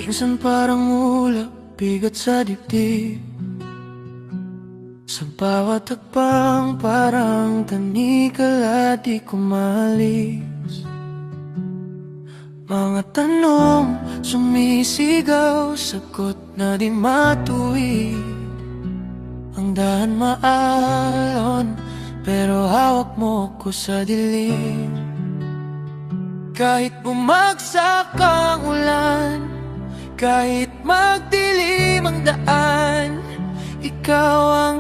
Minsan parang ulap, bigat sa dibdib. Sa bawat hakbang parang tanikala, di ko maalis. Mga tanong sumisigaw, sagot na di matuwid. Ang daan maalon, pero hawak mo ko sa dilim. Kahit bumagsak ang ulan, kahit magdilim ang daan, ikaw ang